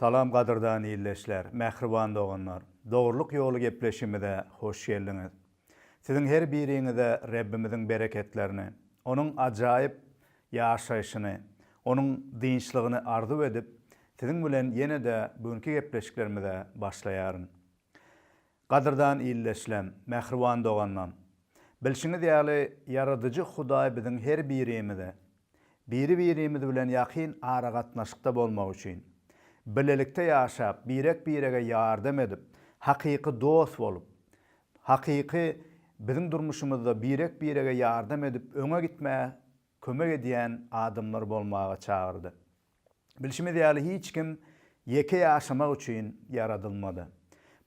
Salam qadırdan iyilleşler, mehriban doğanlar. Doğruluk yolu gepleşimide hoş geldiniz. Sizin her birinize Rabbimizin bereketlerini, onun acayip yaşayışını, onun dinçliğini arzu edip, sizin bilen yine de bugünkü gepleşiklerimize başlayarın. Qadırdan iyilleşlem, mehriban doğanlar. Bilşiniz ýaly yaradıcı Hudaý bizim her birimize, biri-birimiz bilen ýakyn ara gatnaşykda bolmak üçin, bilelikde ýaşap, birek-birege ýardam edip, hakyky dost bolup, hakyky bizim durmuşymyzda birek-birege ýardam edip, öňe gitmäge kömek edýän adamlar bolmaga çagyrdy. Bilşimiz ýaly hiç kim ýeke ýaşamak üçin yaradylmady.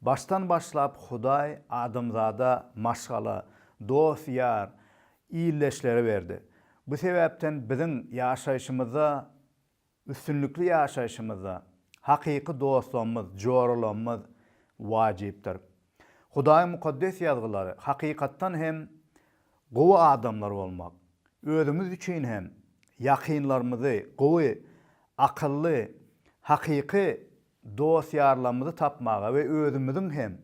Baştan başlap Hudaý adamzada maşgala, dost ýar, iyilleşleri berdi. Bu sebäpden bizim ýaşaýşymyza, üstünlükli ýaşaýşymyza hakyky dostlarymyz, joralarymyz wajypdyr. Hudaýyň mukaddes ýazgylary hakykatdan hem gowy adamlar bolmak, özümüz üçin hem ýakynlarymyzy gowy, akylly, hakyky dost ýarlarymyzy tapmaga we özümüziň hem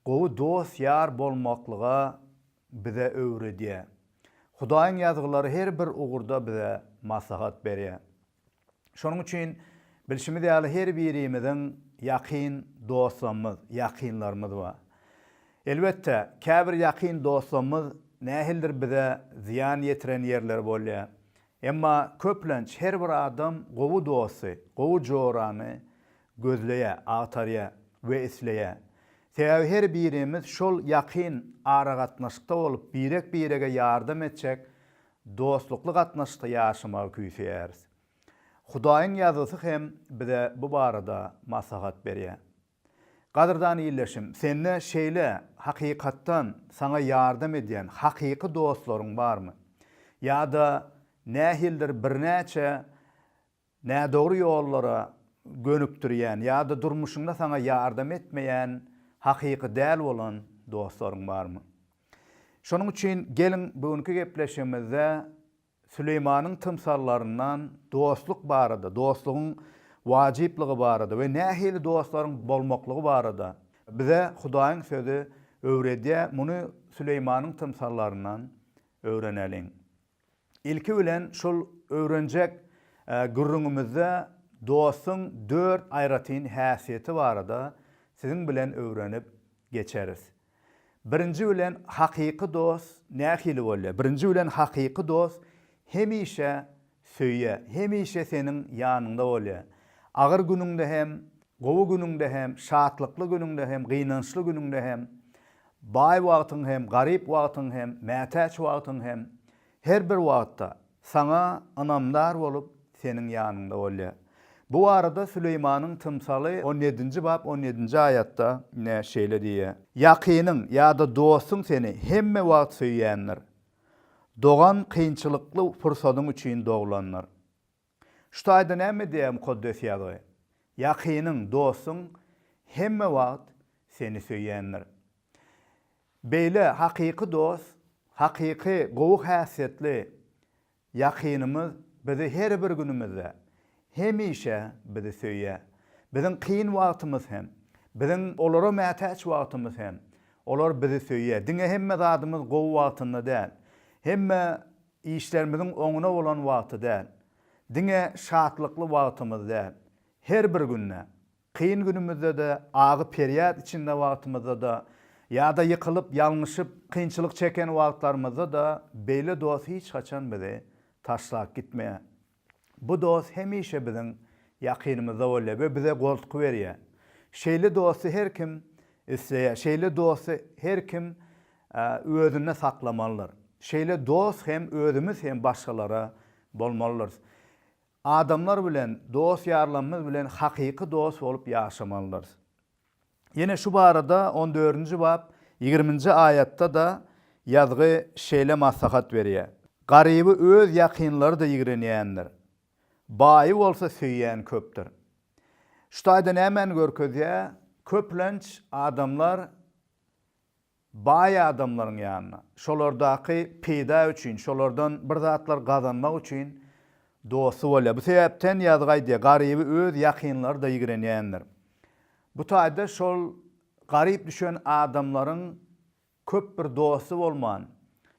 gowy dost ýar bolmaklyga bize öwredýär. Hudaýyň ýazgylary her bir ugurda bize maslahat berýär. Şonuň üçin bilşimiz ýaly her birimiziň ýakyn dostlarymyz, ýakynlarymyz bar. Elbetde, käbir ýakyn dostlarymyz nähildir bize ziyan ýetiren ýerler bolýar. Emma köplenç her bir adam gowy dosty, gowy jorany gözleýär, atarýar we isleýär. Sebäbi her birimiz şol ýakyn ara gatnaşykda bolup, birek-birege ýardam etjek dostlukly gatnaşykda ýaşamagy küýseýäris. Hudaýyň ýazgysy hem bize bu barada maslahat berýär. Qadırdan iyilleşim, senne şeýle hakykatdan sana ýardam edýän hakyky dostlaryň barmy? Ýa-da nähildir birnäçe nädogry ýollara gönüpdirýän, ýa-da durmuşyňda sana ýardam etmeýän hakyky däl bolan dostlaryň barmy? Şonuň üçin gelin bugünkü gepleşimizde Süleymanyň tymsallaryndan dostluk barada, dostlugyň wajypligi barada we nähili dostlaryň bolmaklygy barada bize Hudaýyň sözi öwredýär. Muny Süleymanyň tymsallaryndan öwreneliň. İlki bilen şol öwrenjek gürrüňimizde dostuň 4 aýratyn häsiýeti barada sizin bilen öwrenip geçeriz. Birinji bilen hakyky dost nähili bolýar? Birinji bilen hakyky dost hemişe söýýär, hemişe seniň ýanynda bolýar. Agyr günüňde hem, gowy günüňde hem, şatlykly günüňde hem, gynançly günüňde hem, baý wagtyň hem, garyp wagtyň hem, mätäç wagtyň hem, her bir wagtda sana anamdar bolup seniň ýanynda bolýar. Bu arada Süleymanyň tymsaly 17-nji bab 17-nji aýatda ne şeýle diýär. Yakynyň ýa-da dostuň seni hemme wagt söýýänler. Dogan kynçylykly fursatyň üçin doglanlar. Şu taýda näme diýär mukaddes ýazgy? Yakynyň, dostuň hemme wagt seni söýýänler. Beýle hakyky dost, hakyky gowy häsiýetli yakynymyz bizi her bir günümizde hemişe bizi söýýär. Biziň kyn wagtymyz hem, biziň olara mätäç wagtymyz hem, olar bizi söýýär. Diňe hemme zadymyz gowy wagtynda däl, hemme işlerimiziň oňuna bolan wagty däl, diňe şatlykly wagtymyz däl. Her bir günne, kyn günümizde de, agy periýat içinde wagtymyzda da, ýa-da ýykylyp, ýalňyşyp, kynçylyk çeken wagtlarymyzda da beýle dost hiç haçan bizi taşlap gitmeýär. Bu dost hemişe biziň ýakynymyzda bolýar we bize goltuky berýär. Şeýle dosty her kim isleýär, şeýle dosty her kim özüne saklamalydyr. Şeýle dost hem özümüz hem başgalara bolmalydyr. Adamlar bilen, dost ýarlarymyz bilen hakyky dost bolup ýaşamalydyr. Yine şu barada 14-nji bab 20-nji aýatda da ýazgy şeýle maslahat berýär. Garyby öz ýakynlary da ýigrenýändir. Baý bolsa söýýän köpdir. Şu taýda näme görkezýär? Köplenç adamlar baý adamlaryň ýanyna, şolardaky peýda üçin, şolardan bir zatlar gazanmak üçin dostu bolýar. Bu sebäpden ýazgaý diýe garyby öz ýakynlary da ýigrenýändir. Bu taýda şol garyp düşen adamlaryň köp bir dostu bolman,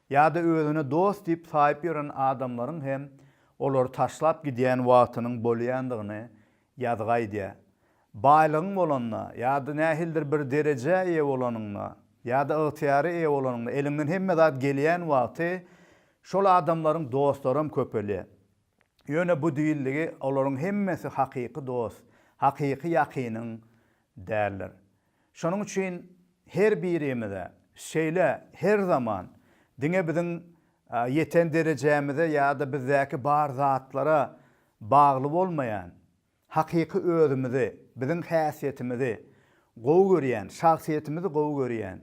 ýa-da özüne dost diýip saýyp ýören adamlaryň hem olary taşlap gidýän wagtynyň bolýandygyny ýazgaý diýe. Baýlygyň bolanna, ýa-da nähildir bir derejä eýe bolanyňna, ýa-da ygtyýary eýe bolanyňna elinden hemme zat gelýän wagty şol adamlaryň dostlarym köpelýär. Ýöne bu diýilligi olaryň hemmesi hakyky dost, hakyky ýakynyň därler. Şonuň üçin her birimize şeýle her zaman diňe biziň ýeten derejämize ýa-da bizdäki bar zatlara bagly bolmaýan hakyky özümizi, biziň häsiýetimizi gowy görýän, şahsiýetimizi gowy görýän,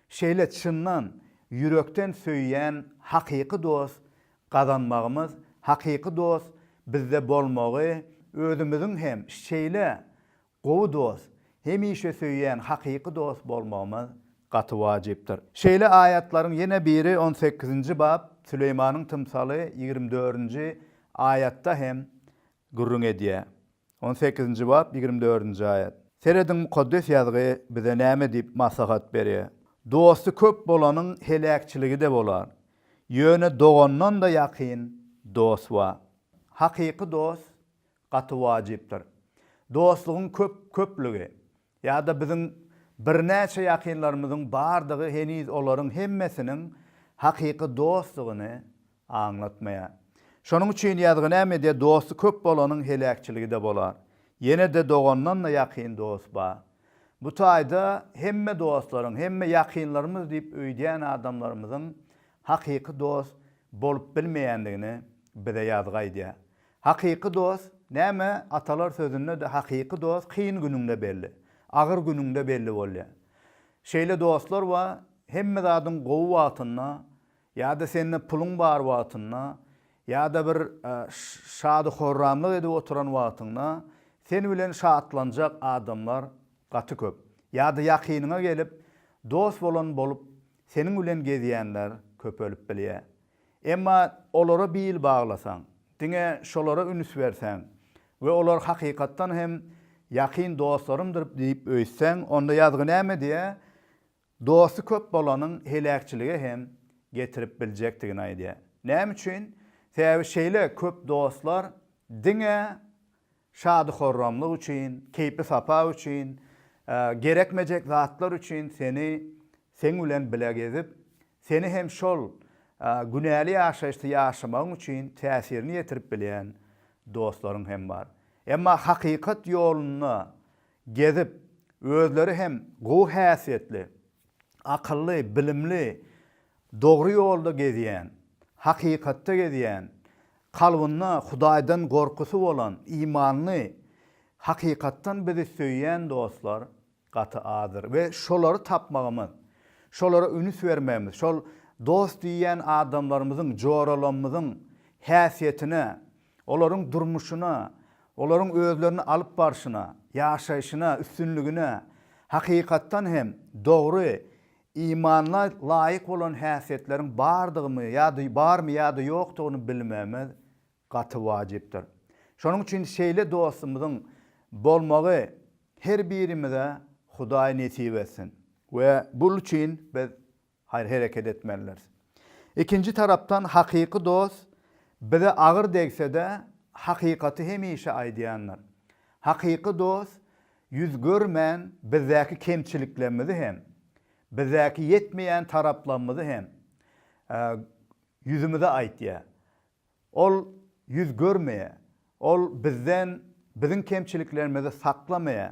şeýle çyndan, ýürekden söýýän hakyky dost gazanmagymyz, hakyky dost bizde bolmagy, özümiziň hem şeýle gowy dost, hemişe söýýän hakyky dost bolmagymyz gaty wajypdyr. Şeýle ayatlaryň ýene biri 18-nji bab Süleýmanyň tymsaly 24-nji ayatda hem gurrun edýär. 18-nji bab 24-nji ayat. Seredin mukaddes ýazgy bize näme diýip maslahat berýär. Dosty köp bolanyň helakçyligi de bolar. Ýöne dogandan da ýakyn dost wa. Hakyky dost gaty wajypdyr. Dostlugyň köplügi ýa-da biziň birnäçe ýakynlarymyzyň bardygy heniz olaryň hemmesiniň hakyky dostlugyny aňlatmaýar. Şonuň üçin ýazgy näme diýe dosty köp bolanyň helakçyligi de bolar. Ýene de dogandan da ýakyn dost bar. Bu taýda hemme dostlaryň, hemme ýakynlarymyz diýip öýdýän adamlarymyzyň hakyky dost bolup bilmeýändigini bize ýazgaý diýär. Hakyky dost näme atalar sözünde de hakyky dost kyn günüňde belli, agyr günüňde belli bolýar. Şeýle dostlar wa hemme zadyň gowy wagtynda ýa-da senin puluň bar wagtynda ýa-da bir şady horramlyk edip oturan wagtynda sen bilen şatlanjak adamlar gaty köp. Ýa-da ýakynyňa gelip dost bolan bolup seniň bilen gezýänler köp ölüp bilýär. Emma olara bil baglasaň, diňe şolara ünüs bersäň we olar hakykatdan hem ýakyn dostlarymdyr diýip öýtsäň, onda ýazgy näme diýe? Dosty köp bolanyň helakçyligi hem getirip biljekdigini aýdýar. Näme üçin? Sebäbi şeýle köp dostlar diňe şady horramlyk üçin, keýpi sapa üçin, gerekmejek zatlar üçin sen bilen bile gezip, seni hem şol günäli ýaşaýyşdy ýaşamagyň üçin täsirini ýetirip bilýän dostlaryň hem bar. Emma hakykat ýoluna gezip, özleri hem gowy häsiýetli, akylly, bilimli, dogry ýolda gezýän, hakykatda gezýän, kalbyna Hudaýdan gorkusy bolan, imanly, hakykatdan bizi söýýän dostlar gaty azyr we şolary tapmagymyz, şolara ünüs bermemiz, şol dost diýen adamlarymyzyň, joralarymyzyň häsiýetine, olaryň durmuşuna, olaryň özlerini alyp barşyna, ýaşaýyşyna, üstünligine hakykatdan hem dogry, imanla laýyk bolan häsiýetleriň bardygymy ýa-da barmy ýa-da ýokdugyny bilmemiz gaty wajypdyr. Şonuň üçin şeýle dostumyzyň bolmagy her birimize Hudaý nesip etsin we bul üçin biz hayır hereket etmeliler. İkinci tarapdan hakyky dost bize agyr degse de hakykaty hemişe aýdýanlar. Hakyky dost yüz görmän bizdäki kemçiliklerimizi hem bizdäki yetmeýän taraplarymyzy hem yüzümüze aýtýar. Ol yüz görmeýär. Ol biziň kemçiliklerimizi saklamaýar.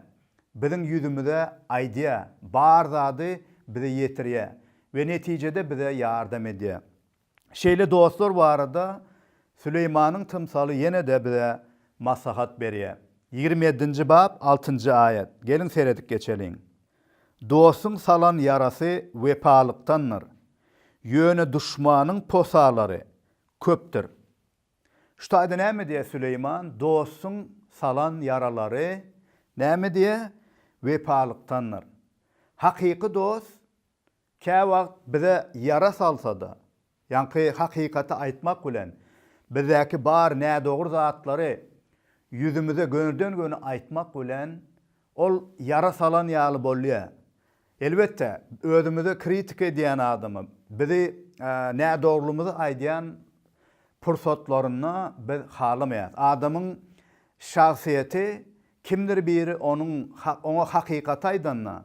Biziň yüzümüze aýdýar. Bar zady bize ýetirýär we netijede bize ýardam edýär. Şeýle dostlar barada Süleýmanyň tymsaly ýene de bize maslahat berýär. 27-nji bab 6-njy ayat. Gelin seredip geçeliň. Dostun salan yarası vepalıktandır. Yöne düşmanın posalary köpdür. Şu taýda näme diýe Süleyman? Dostun salan yaralary näme diýe? Vepalıktandır. Hakyky dost käwagt bize yara salsa da, ýani hakykaty aýtmak bilen bizdäki bar nä dogry zatlary yüzümüze gönülden göne aýtmak bilen ol yara salan ýaly bolýar. Elbetde özümüze kritik edýän adamy, bizi nä dogrulygymy aýdýan pursatlaryna biz halamayat. Adamyň şahsiýeti kimdir biri ona hakykat aýdanna,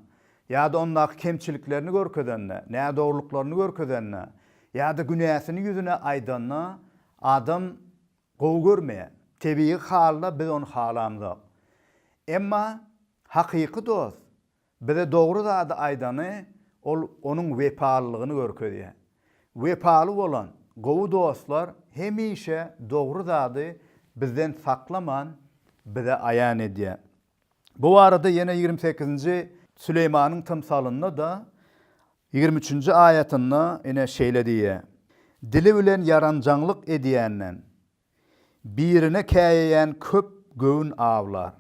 ýa-da ondaky kemçiliklerini görkezenne, nä dogrulyklaryny görkezenne, ýa-da günäsini ýüzüne aýdanna adam gowy görmeýär. Tebii halda biz onu halamyzak. Emma hakyky dost bize dogry zady aýdany ol onuň wepalylygyny görkezýär. Wepaly bolan gowy dostlar hemişe dogry zady bizden saklaman bize aýan edýär. Bu arada ýene 28-nji Süleymanyň tymsalynda da 23-nji aýatynda ene şeýle diýär. Dili bilen yaranjaňlyk edýänden birine käýýän köp göwün awlar.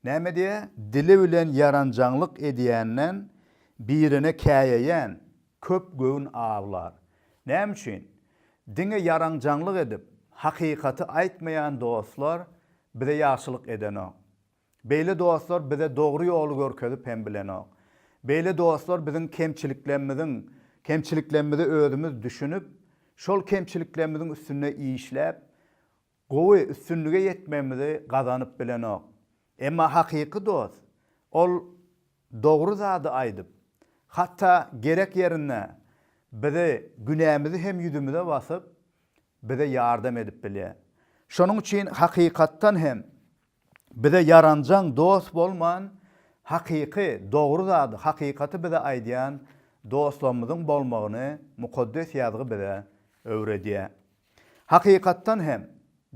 Näme diýär? Dili bilen yaranjaňlyk edýänden birine käýýän köp göwün awlar. Näme üçin? Diňe yaranjaňlyk edip hakykaty aýtmaýan dostlar bize ýaşylyk edenok. Beýle dostlar bize dogry ýoly görkezip hem bilenok. Beýle dostlar biziň kemçiliklerimizi özümüz düşünüp, şol kemçiliklerimizin üstüne işläp, gowy üstünlüge ýetmemizi gazanyp bilenok. Emma hakyky dost, ol dogry zady aýdyp, hatta gerek ýerine bize günämizi hem ýüzümize basyp, bize ýardam edip bilýär. Şonuň üçin hakykatdan hem bize yaranjaň dost bolman, hakyky, dogry zady, hakykaty bize aýdýan dostlarymyzyň bolmagyny mukaddes ýazgy bize öwredýär. Hakykatdan hem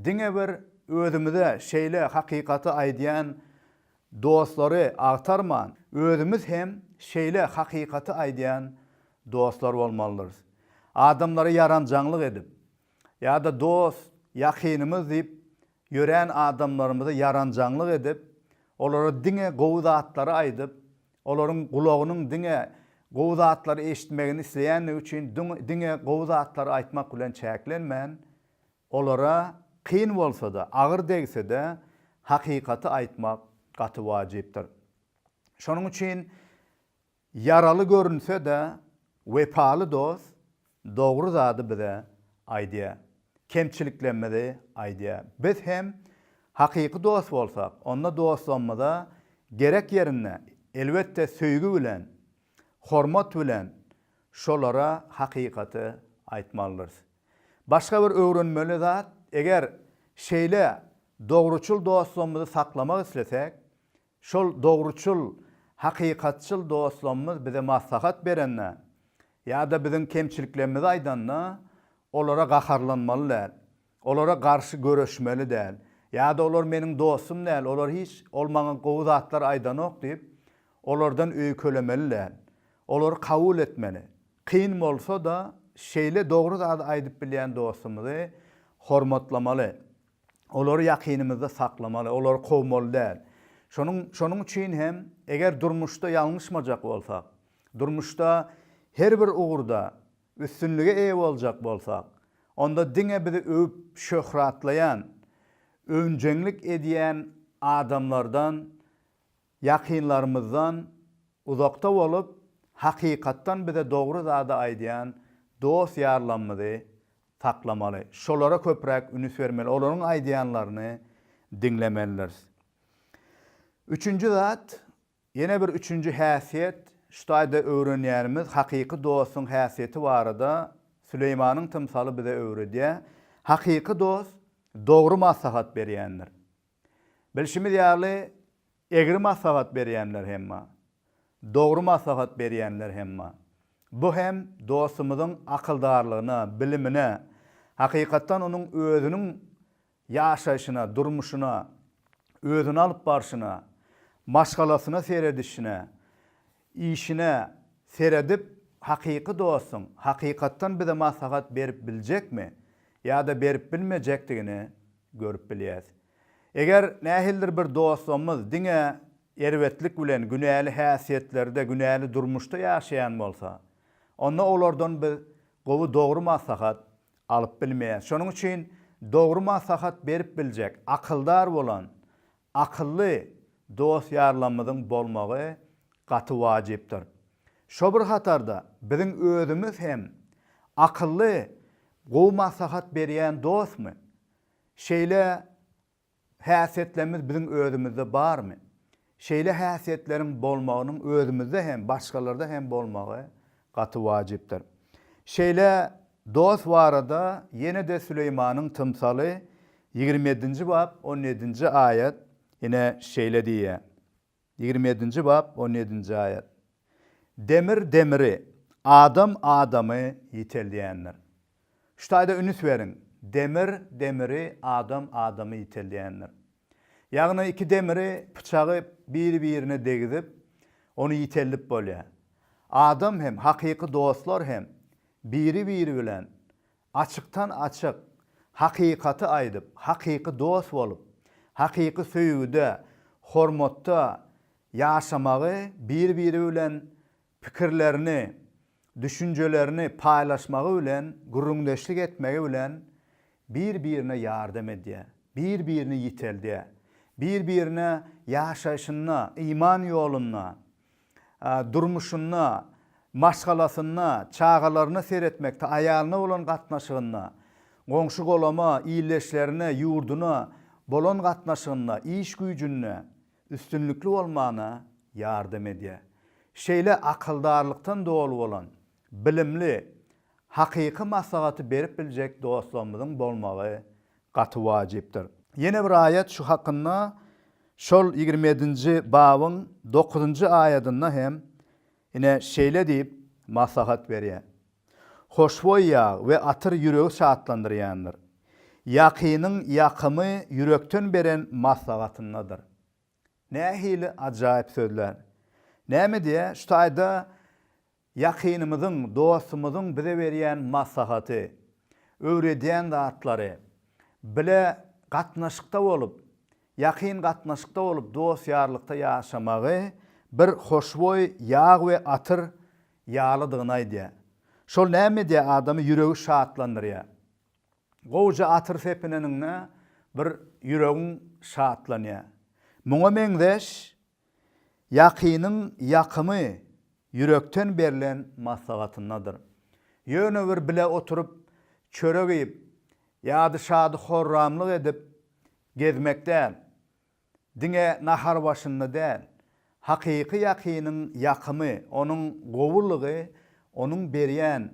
diňe bir özümüze şeýle hakykaty aýdýan dostlary agtarman, özümüz hem şeýle hakykaty aýdýan dostlar bolmalydyr. Adamlara yaranjaňlyk edip, ýa-da dost, ýakynymyz diýip ýören adamlarymyza yaranjaňlyk edip, olara diňe gowy zatlary aýdyp, olaryň gulagynyň diňe gowy zatlary eşitmegini isleýän üçin diňe gowy zatlary aýtmak bilen çäklenmän, olara kyn bolsa-da, agyr degse-de hakykaty aýtmak gaty wajypdyr. Şonuň üçin yaraly görünse-de wepaly dost dogry zady bize aýdýar. Kemçiliklerimizi aýdýar. Biz hem hakyky dost bolsak, onda dostlanmada gerek ýerine elbetde söýgü bilen, hormat bilen şolara hakykaty aýtmalydyr. Başga bir öwrenmeli zat, eger şeýle dogruçul dostlarymyzy saklamak islesek, şol dogruçul, hakykatçıl dostlarymyz bize maslahat berenne, ýa-da biziň kemçiliklerimizi aýdanna, olara gaharlanmalylar, olara garşy göreşmeli däl, ýa-da olar meniň dostum däl, olar hiç olmagan gowy zatlar aýdanok diýip, olardan öýkelemeliler, olary kabul etmeli. Kyn bolsa-da şeýle dogry zady aýdyp bilýän dostumyzy hormatlamaly, olary ýakynymyzda saklamaly, olary kowmaly däl. Şonuň üçin hem eger durmuşda ýalňyşmajak bolsak, durmuşda her bir ugurda üstünlüge eýe boljak bolsak, onda diňe bizi öwüp şöhratlayan, öwnjeňlik edýän adamlardan, ýakynlarymyzdan uzakda bolup, hakykatdan bize dogry zady aýdýan dost ýarlanmaly, taklamaly. Şolara köpräk ünüs bermeli, olaryň aýdýanlaryny diňlemeliler. Üçüncü zat, ýene bir üçüncü häsiýet, şuýda öwrenýärimiz hakyky dostuň häsiýeti barada Süleymanyň tymsaly bize öwredýär. Hakyky dost dogry maslahat berýändir. Bilşimiz ýaly egri maslahat berýänler hemma. Dogry maslahat berýänler hemma. Bu hem dostumyzyň akyldarlygyna, bilimine, hakykatdan onuň özüniň ýaşaýyşyna, durmuşyna, özüni alyp barşyna, maşgalasyna seredişine, işine seredip hakyky dostum, hakykatdan bize maslahat berip biljekmi? Ýa-da berip bilmejekdigini görüp bilýäs. Eger nähildir bir dostumyz diňe erwetlik bilen günäli häsiýetlerde, günäli durmuşda ýaşaýan bolsa, onda olardan bir gowy dogry maslahat alyp bilmeýäs. Şonuň üçin dogry maslahat berip biljek, akyldar bolan, akylly dost ýarlamydyň bolmagy gaty wajypdyr. Şo bir hatarda biziň özümüz hem akylly gowy maslahat berýän dostmy? Şeýle häsiýetlerimiz biziň özümizde barmy? Şeýle häsiýetleriň bolmagynyň özümizde hem başgalarda hem bolmagy gaty wajypdyr. Şeýle dost barada ýene de Süleýmanyň tymsaly 27-nji bab 17-nji aýat ýene şeýle diýär. 27-nji bab 17-nji aýat. Demir demiri, adam adamy ýitelýänler. Şu taýda üns beriň. Demir demiri, adam adamy ýitelýänler. Ýagny iki demiri bıçagy bir-birine degizip, onu ýitellip bolýar. Adam hem hakyky dostlar hem biri-biri bilen açyktan açyk hakykaty aýdyp, hakyky dost bolup, hakyky söýgüde, hormatda ýaşamagy, bir-biri bilen pikirlerini, düşüncelerini paylaşmagy bilen, gurrundeşlik etmegi bilen bir-birine ýardam edýär, bir-birini ýiteldiýär, bir-birine ýaşaýyşyna, iman ýoluna, durmuşuna, maşgalasyna, çağalaryna seretmekde, aýalyna bolan gatnaşygyna, goňşy golama, iýleşlerine, ýurduna bolan gatnaşygyna, iş güýjüne üstünlükli bolmagyna ýardam edýär. Şeýle akyldarlykdan dolu bolan, bilimli, hakyky maslahaty berip biljek dostlarymyzyň bolmagy gaty wajypdyr. Ýene bir aýat şu hakynda şol 27-nji babyň 9-njy aýatynda hem ine şeýle diýip maslahat berýär. Hoşboý ýag we atyr ýüregi şatlandyrýandyr. Yakynyň ýakymy ýürekden beren maslahatyndadyr. Nähili ajaýyp sözler. Näme diýär? Şu taýda yakynymyzyň, dostumyzyň bize berýän maslahaty, öwredýän zatlary bile gatnaşykda bolup, yakyn gatnaşykda bolup dost ýarlykda ýaşamagy bir hoşboý ýag we atyr ýalydygyny aýdýar. Şol näme diýär? Adamy ýüregi şatlandyrýar. Gowja atyr sepineniňne bir ýüregiň şatlanýar. Muňa meňdeş yakynyň ýakymy yürekten berilen maslahatyndadyr. Ýöne bir bile oturup çörek ýyp, ýa-da şady horramlyk edip gezmekden, diňe nahar başynda däl, hakyky yakynyň ýakymy, onuň gowulugy, onuň berýän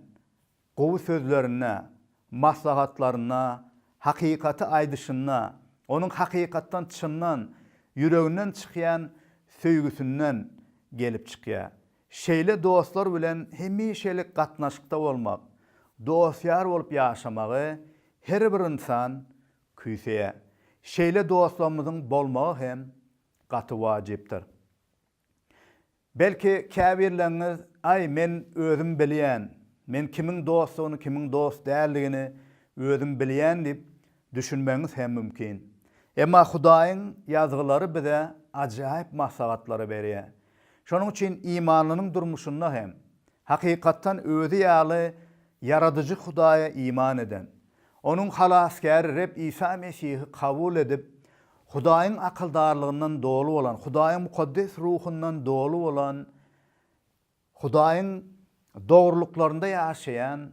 gowy sözlerine, maslahatlaryna, hakykaty aýdyşyna, onuň hakykatdan çynnan, yüreginden çykýan söýgüsünden gelip çykýar. Şeýle dostlar bilen hemişelik gatnaşykda bolmak, dostýar bolup ýaşamagy her bir insan küýseýär. Şeýle dostlarymyzyň bolmagy hem gaty wajypdyr. Belki käbirleriniz, ay men özüm bilýän, men kimiň dostugyny, kimiň dost däldigini özüm bilýän diýip düşünmeňiz hem mümkin. Emma Hudaýyň ýazgylary bize ajaýyp maslahatlary berýär. Şonuň üçin imanlynyň durmuşunda hem hakykatdan özi ýaly yaradyjy Hudaýa iman eden, onuň halaskary Reb İsa Mesih'i kabul edip, Hudaýyň akyldarlygyndan dolu bolan, Hudaýyň mukaddes ruhundan dolu bolan, Hudaýyň dogrulyklaryna ýaşaýan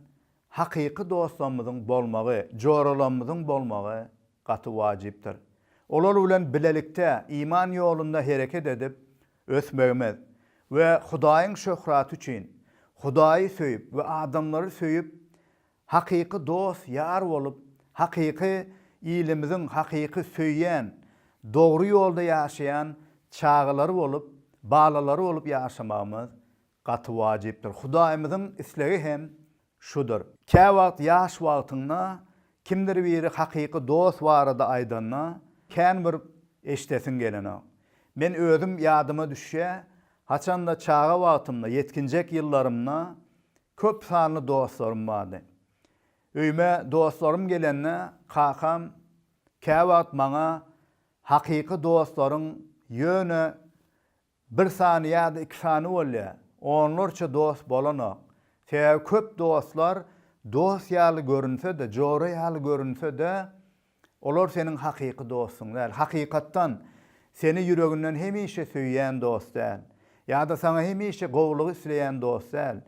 hakyky dostlarymyzyň bolmagy, joralarymyzyň bolmagy gaty wajypdyr. Olar bilen bilelikde, iman ýolunda hereket edip, ösmegimiz ve Hudaýyň şöhraty üçin, Hudaýy söýüp we adamlary söýüp, hakyky dost ýar bolup, hakyky ilimimiziň hakyky söýýän, dogry ýolda ýaşaýan çağalary bolup, balalary bolup ýaşamamyz gaty wajypdyr. Hudaýymyzyň islegi hem şudur. Kä wagt ýaş wagtynda kimdir biri hakyky dost barada aýdanna, kän bir eşdesin gelene. Men özüm ýadyma düşýär, haçanda çağa wagtymda, yetkinjek ýyllarymda köp sanly dostlarym bardy. Öýme dostlarym gelenne, kakam kä wagt maňa hakyky dostlaryň ýöne bir sany ýa-da iki sany bolýar. Onlarça dost bolana. Köp dostlar dost ýaly görünse de, jora ýaly görünse de, Olar senin hakyky dostun däl. Hakykatdan seni yüreginden hemişe söýýän dost däl. Ýa-da sana hemişe gowluk isleýän dost däl.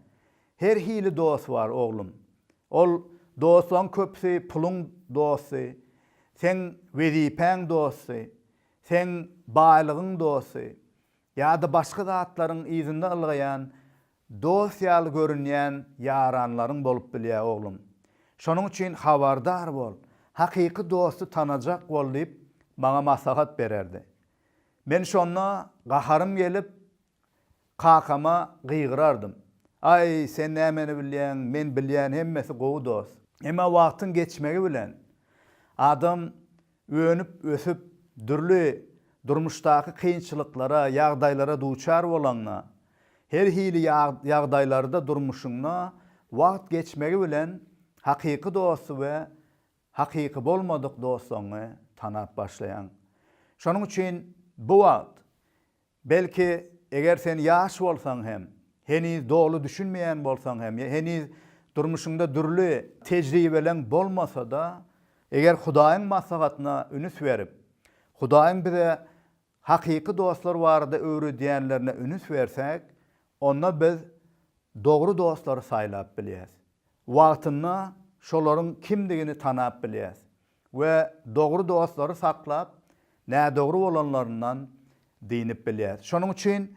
Her hili dost var oglum. Ol dostlaryň köpsi pulun dosty, sen wezipeň dosty, sen baýlygyň dosty, ýa-da başga zatlaryň izinde algaýan dost ýaly görünýän ýaranlaryň bolup bilýär oglum. Şonuň üçin habardar bol. Hakyky dosty tanajak bol diýip maňa maslahat bererdi. Men şonna gaharym gelip kakama gıygırardım. Ay sen nämeni bilýän, men bilýän hemmesi gowy dost. Emma wagtyň geçmegi bilen adam öňüp ösüp dürli durmuşdaky kynçylyklara, ýagdaýlara duçar bolanna, her hili ýagdaýlarda durmuşyňna wagt geçmegi bilen hakyky dosty we hakyky bolmadyk dostlaryny tanap başlaýan. Şonuň üçin bu wagt belki eger sen ýaş bolsaň hem, heniz dogly düşünmeýän bolsaň hem, heniz durmuşyňda dürli tejribeleň bolmasa da, eger Hudaýyň maslahatyna ünüs berip, Hudaýyň bize hakyky dostlar barada öwredýänlerine ünüs bersek, onda biz dogry dostlary saýlap bilýäs. Wagtyna şolaryň kimdigini tanap bilýäs we dogry dostlary saklap, nädogry bolanlaryndan dinip bilýäs. Şonuň üçin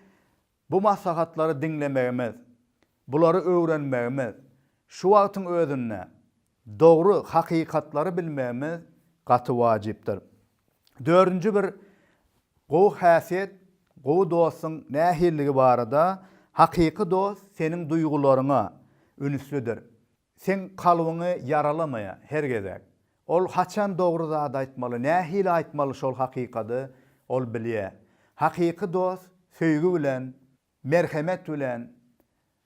bu maslahatlary dinlemegimiz, bulary öwrenmegimiz, şu wagtyň özünde dogry hakykatlary bilmegimiz gaty wajypdyr. Dördüncü bir gowy häsiýet, gowy dostyň nähilligi barada hakyky dost senin duýgularyňa ünüslüdir. Sen kalbyňy yaralamaýa her gezek. Ol haçan dogry zat aýtmaly, nähili aýtmaly şol hakykady ol bilýär. Hakyky dost söýgü bilen, merhemet bilen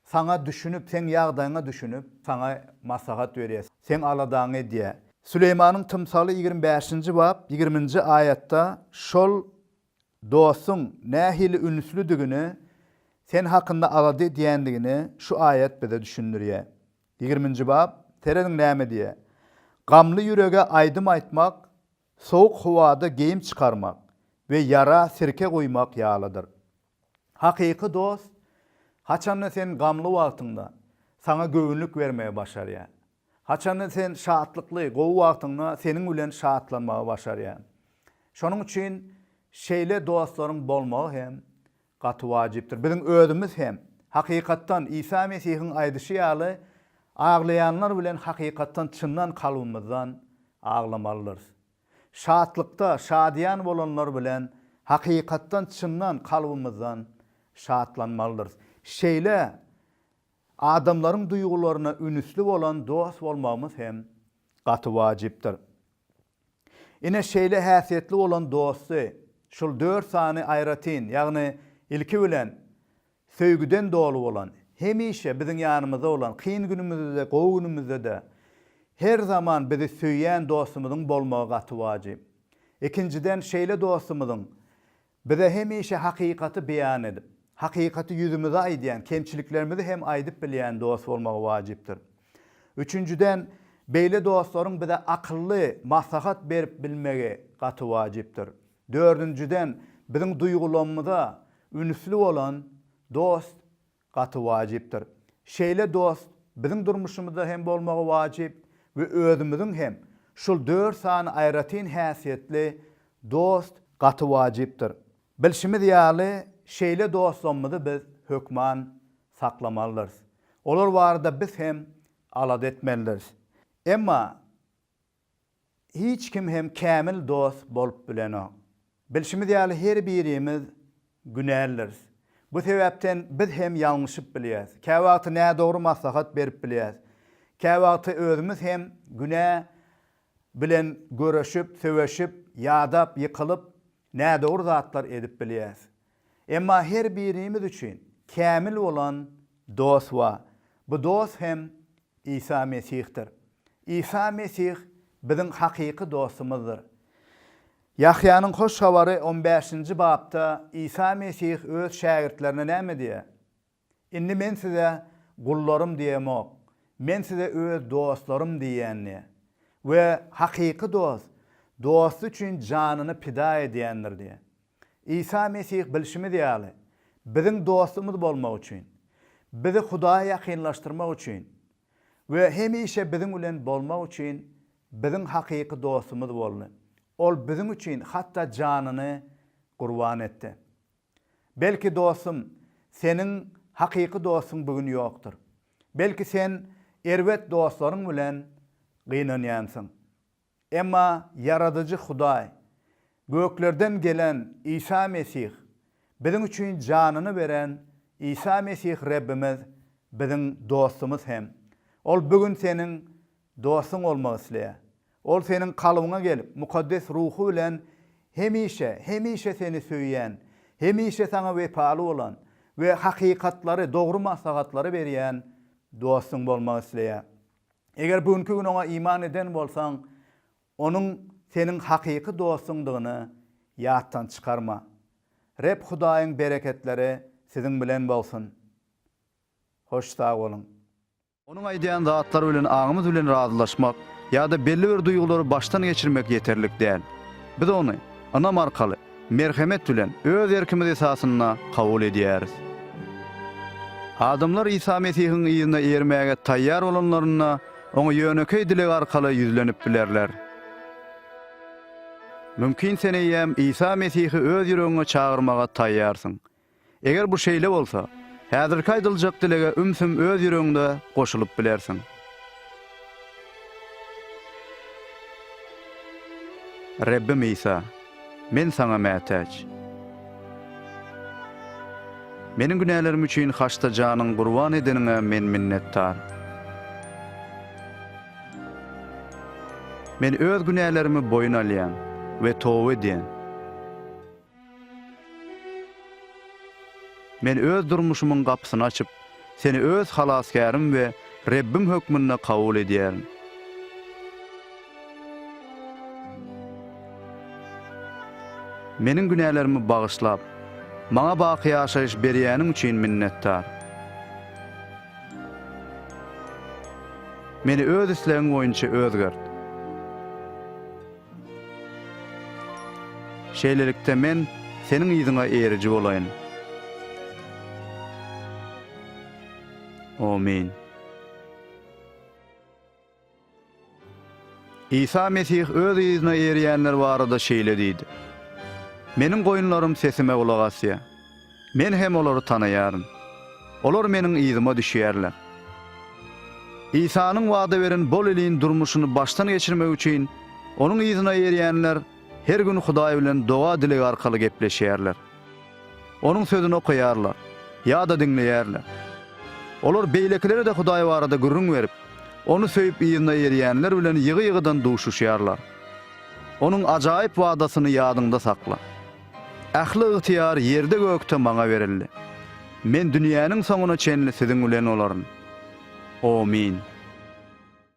sana düşünüp, sen ýagdaýyňa düşünüp, sana maslahat berýär. Sen aladaň edýär. Süleymanyň tymsaly 25-nji bab 20-nji aýatda şol dostuň nähili ünüslüdigini sen hakynda alady diýendigini şu aýat bize düşündirýär. 20-nji bab tereniň näme diýär? Gamly ýürege aýdym aýtmak, soğuk howada geyim çykarmak we yara sirke goýmak ýalydyr. Hakyky dost haçan sen gamly wagtynda sana göwnlük bermeye başarýar. Haçan sen şatlykly, gowy wagtynda senin bilen şatlanmagy başarýar. Şonuň üçin şeýle dostlaryň bolmagy hem gaty wajypdyr. Biziň özümiz hem hakykatdan İsa Mesihiň aýdyşy ýaly ağlayanlar bilen hakykatdan çyndan kalbymyzdan ağlamalydyr. Şatlykda şadyan bolanlar bilen hakykatdan çyndan kalbymyzdan şatlanmalydyr. Şeýle adamlaryň duýgularyna ünüsli bolan dost bolmamyz hem gaty wajypdyr. Ine şeýle häsiýetli bolan dosty şol 4 sany aýratyn, ýagny ilki bilen söýgüden dolu bolan, hemişe biziň ýanymyzda bolan, kyn günümizde, gowy günümizde de her zaman bizi söýýän dostumyzyň bolmagy gaty wajyp. Ikinciden şeýle dostumyzyň bize hemişe hakykaty beýan edip, hakykaty ýüzümize aýdýan, kemçiliklerimizi hem aýdyp bilýän dost bolmagy wajypdyr. Üçüncüden beýle dostlaryň bize akylly maslahat berip bilmegi gaty wajypdyr. Dördüncüden biziň duýgularymyza ünüsli bolan dost gaty wajypdyr. Şeýle dost biziň durmuşymyzda hem bolmagy wajyp we özümiziň hem şol 4 sany aýratyn häsiýetli dost gaty wajypdyr. Bilşimiz ýaly şeýle dostlarymyzy biz hökman saklamalydyr. Olar barada biz hem alad etmeliriz. Emma hiç kim hem kämil dost bolup bilenok. Bilşimiz ýaly her birimiz günälleriz. Bu sebäpden biz hem ýalňyşyp bilýäs. Käwagty nädogry maslahat berip bilýäs. Käwagty özümiz hem günä bilen görüşüp, söweşip, ýadap, ýykylyp nädogry zatlar edip bilýäs. Emma her birimiz üçin kämil bolan dost bar. Bu dost hem İsa Mesihdir. İsa Mesih biziň hakyky dostumyzdyr. Yahyanyň hoş habary 15-nji babda İsa Mesih öz şägirdlerine näme diýär? Indi men size gullarym diýemok, men size öz dostlarym diýenni. We hakyky dost dostu üçin janını pida edýändir diye. İsa Mesih bilşimi diýäli. Biziň dostumuz bolmak üçin, bizi Hudaýa ýakynlaşdyrmak üçin we hemişe biziň bilen bolmak üçin biziň hakyky dostumuz boldy. Ol biziň üçin hatda janyny gurban etdi. Belki dostum, senin hakyky dostun bugün ýokdur. Belki sen erwet dostlaryň bilen gynanýansyň. Emma yaradyjy Hudaý, göklerden gelen İsa Mesih, biziň üçin janyny beren İsa Mesih Rabbimiz biziň dostumuz hem. Ol bugün senin dostun olmak isleýär. Ol senin kalbyňa gelip mukaddes ruhu bilen hemişe seni söýýän, hemişe sana wepaly bolan we hakikatlary, dogry maslahatlary berýän dostun bolmak isleýär. Eger bugünkü gün ona iman eden bolsaň, onun senin hakyky dostundygyny ýatdan çykarma. Reb Hudaýyň bereketleri siziň bilen bolsun. Hoş sag bolun. Onun aýdýan zatlary bilen aňymyz bilen razylaşmak ýa-da belli bir duýgulary baştan geçirmek ýeterlik däl. Biz ony anam arkaly merhemet bilen öz erkimiz esasyna kabul edýäris. Adamlar İsa Mesihiň ýyzyna ermäge taýýar bolanlaryna oňa ýönekey dilek arkaly ýüzlenip bilerler. Mümkin sen eýem İsa Mesihi öz ýüregiňe çağırmaga taýýarsyň. Eger bu şeýle bolsa, häzirki aýdyljak dilege ümsüm öz ýüregiňde goşulyp bilersiň. Rabbim İsa, men sana mätäç. Meniň günälerim üçin haçta janyň gurban edenine men minnettar. Men öz günälerimi boyun alýan we towba edýän. Men öz durmuşumyň gapysyny açyp, seni öz halaskarym we Rabbim hökmüne kabul edýärim. Meniň günälerimi bagyşlap, maňa baky ýaşaýyş berýäniň üçin minnettar. Meni öz islegiň boýunça özgert. Şeýlelikde men seniň ýyzyňa eriji bolaýyn. Amin. İsa Mesih öz ýyzyna erýänler barada şeýle diýdi. Meniň goýunlarym sesime kulak asýar. Men hem olary tanaýarym. Olar meniň ýyzyma düşýärler. İsa'nın wada beren bol elin durmuşyny baştan geçirmek üçin onuň ýyzyna erýänler her gün Hudaý bilen doga dilek arkaly gepleşýärler. Onuň sözüni okuýarlar, ýa-da dinleýärler. Olar beýleklere de Hudaý barada gürrüň berip, onu söýüp ýyzyna erýänler bilen ýygy-ýygydan duşuşýarlar. Onuň ajaýyp wadasyny ýadyňda sakla. Ähli ýytyar ýerde gökde maňa berildi. Men dünýäniň soňuna çenli siziň bilen olaryn. Amin.